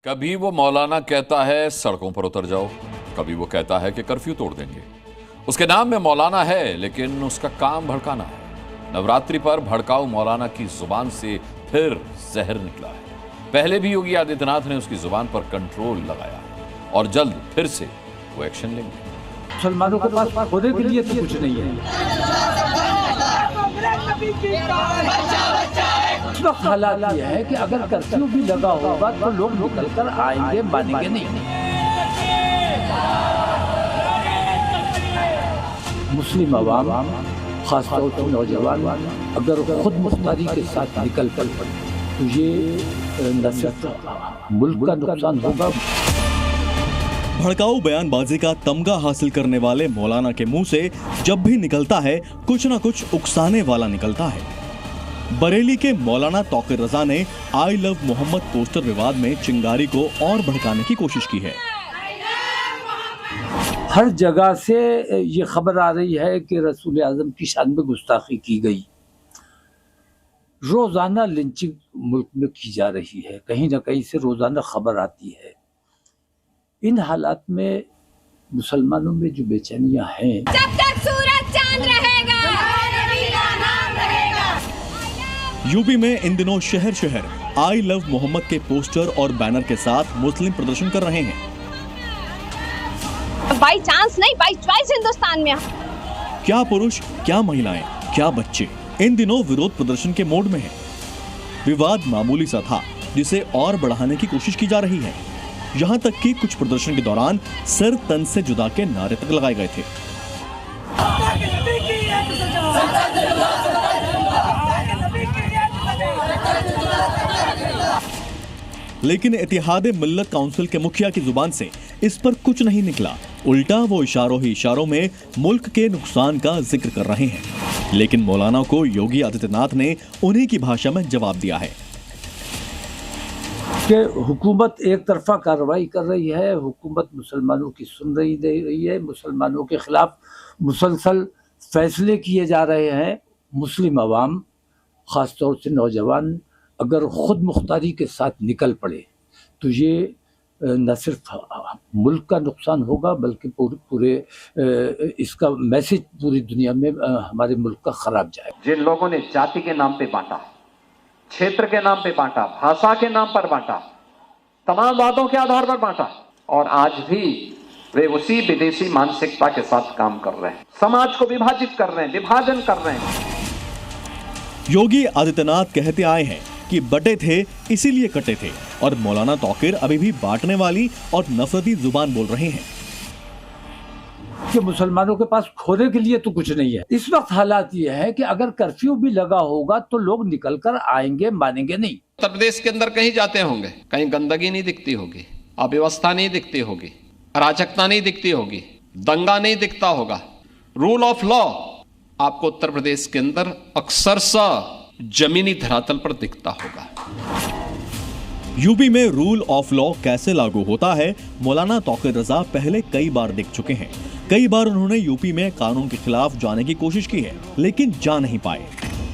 कभी वो मौलाना कहता है सड़कों पर उतर जाओ, कभी वो कहता है कि कर्फ्यू तोड़ देंगे। उसके नाम में मौलाना है, लेकिन उसका काम भड़काना है। नवरात्रि पर भड़काऊ मौलाना की जुबान से फिर जहर निकला है। पहले भी योगी आदित्यनाथ ने उसकी जुबान पर कंट्रोल लगाया और जल्द फिर से वो एक्शन लेंगे। मुसलमानों के पास खोने के लिए तो कुछ नहीं है। इस वक्त हालात यह है कि अगर कर्फ्यू भी लगा होगा तो लोग निकल कर आएंगे, मानेंगे नहीं। मुस्लिम अवाम, खासतौर पर नौजवान, अगर खुद मुख्तारी के साथ निकल कर पड़े तो ये न सिर्फ मुल्क का नुकसान होगा। भड़काऊ बयानबाजी का तमगा हासिल करने वाले मौलाना के मुंह से जब भी निकलता है कुछ न कुछ उकसाने वाला निकलता है। बरेली के मौलाना तौकीर रजा ने आई लव मोहम्मद पोस्टर विवाद में चिंगारी को और भड़काने की कोशिश की है। हर जगह से ये खबर आ रही है कि रसूल आजम की शान में गुस्ताखी की गई। रोजाना लिंचिंग मुल्क में की जा रही है, कहीं ना कहीं से रोजाना खबर आती है। इन हालात में मुसलमानों में जो बेचैनियां हैं, जब तक सूरज चांद रहेगा, नबी का नाम रहेगा। यूपी में इन दिनों शहर शहर आई लव मोहम्मद के पोस्टर और बैनर के साथ मुस्लिम प्रदर्शन कर रहे हैं। बाई चांस नहीं, बाई चॉइस हिंदुस्तान में। क्या पुरुष, क्या महिलाएं, क्या बच्चे इन दिनों विरोध प्रदर्शन के मोड में हैं। विवाद मामूली सा था जिसे और बढ़ाने की कोशिश की जा रही है। यहाँ तक कि कुछ प्रदर्शन के दौरान सर तन से जुदा के नारे तक लगाए गए थे। लेकिन इत्तेहादे मिल्लत काउंसिल के मुखिया की जुबान से इस पर कुछ नहीं निकला। उल्टा वो इशारों ही इशारों में मुल्क के नुकसान का जिक्र कर रहे हैं। लेकिन मौलाना को योगी आदित्यनाथ ने उन्हीं की भाषा में जवाब दिया है कि हुकूमत एक तरफा कार्रवाई कर रही है, हुकूमत मुसलमानों की सुन रही है, मुसलमानों के खिलाफ मुसलसल फैसले किए जा रहे हैं। मुस्लिम अवाम, ख़ासतौर से नौजवान, अगर ख़ुद मुख्तारी के साथ निकल पड़े तो ये न सिर्फ मुल्क का नुकसान होगा बल्कि पूरे इसका मैसेज पूरी दुनिया में हमारे मुल्क का ख़राब जाएगा। जिन लोगों ने जाति के नाम पे बांटा, क्षेत्र के नाम पे बांटा, भाषा के नाम पर बांटा, तमाम वादों के आधार पर बांटा, और आज भी वे उसी विदेशी मानसिकता के साथ काम कर रहे हैं। समाज को विभाजित कर रहे हैं, विभाजन कर रहे हैं। योगी आदित्यनाथ कहते आए हैं कि बटे थे इसीलिए कटे थे, और मौलाना तौकीर अभी भी बांटने वाली और नफरती जुबान बोल रहे हैं कि मुसलमानों के पास खोने के लिए तो कुछ नहीं है। इस वक्त हालात ये है कि अगर कर्फ्यू भी लगा होगा तो लोग निकल कर आएंगे, मानेंगे नहीं। उत्तर प्रदेश के अंदर कहीं जाते होंगे, कहीं गंदगी नहीं दिखती होगी, अव्यवस्था नहीं दिखती होगी, अराजकता नहीं दिखती होगी, दंगा नहीं दिखता होगा। रूल ऑफ लॉ आपको उत्तर प्रदेश के अंदर अक्सर जमीनी धरातल पर दिखता होगा। यूपी में रूल ऑफ लॉ कैसे लागू होता है, मौलाना तौकीर रजा पहले कई बार दिख चुके हैं। कई बार उन्होंने यूपी में कानून के खिलाफ जाने की कोशिश की है, लेकिन जा नहीं पाए।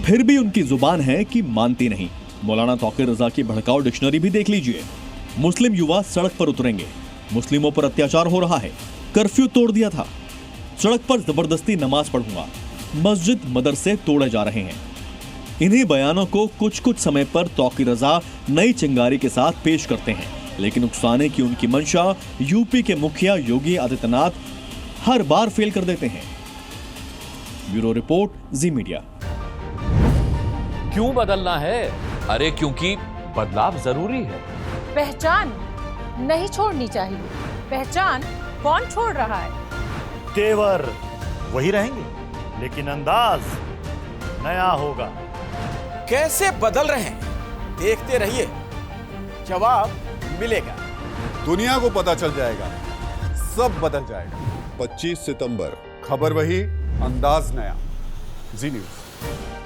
फिर भी उनकी जुबान है कि मानती नहीं। मौलाना तौकीर रजा की भड़काऊ डिक्शनरी भी देख लीजिए। मुस्लिम युवा सड़क पर उतरेंगे, मुस्लिमों पर अत्याचार हो रहा है, कर्फ्यू तोड़ दिया था, सड़क पर जबरदस्ती नमाज पढ़ूंगा, मस्जिद मदरसे तोड़े जा रहे हैं। इन्हीं बयानों को कुछ कुछ समय पर तौकीर रजा नई चिंगारी के साथ पेश करते हैं, लेकिन उकसाने की उनकी मंशा यूपी के मुखिया योगी आदित्यनाथ हर बार फेल कर देते हैं। ब्यूरो रिपोर्ट, जी मीडिया। क्यों बदलना है? अरे क्योंकि बदलाव जरूरी है। पहचान नहीं छोड़नी चाहिए। पहचान कौन छोड़ रहा है? तेवर वही रहेंगे, लेकिन अंदाज नया होगा। कैसे बदल रहे हैं, देखते रहिए, जवाब मिलेगा। दुनिया को पता चल जाएगा, सब बदल जाएगा। 25 सितंबर, खबर वही, अंदाज नया। जी न्यूज़।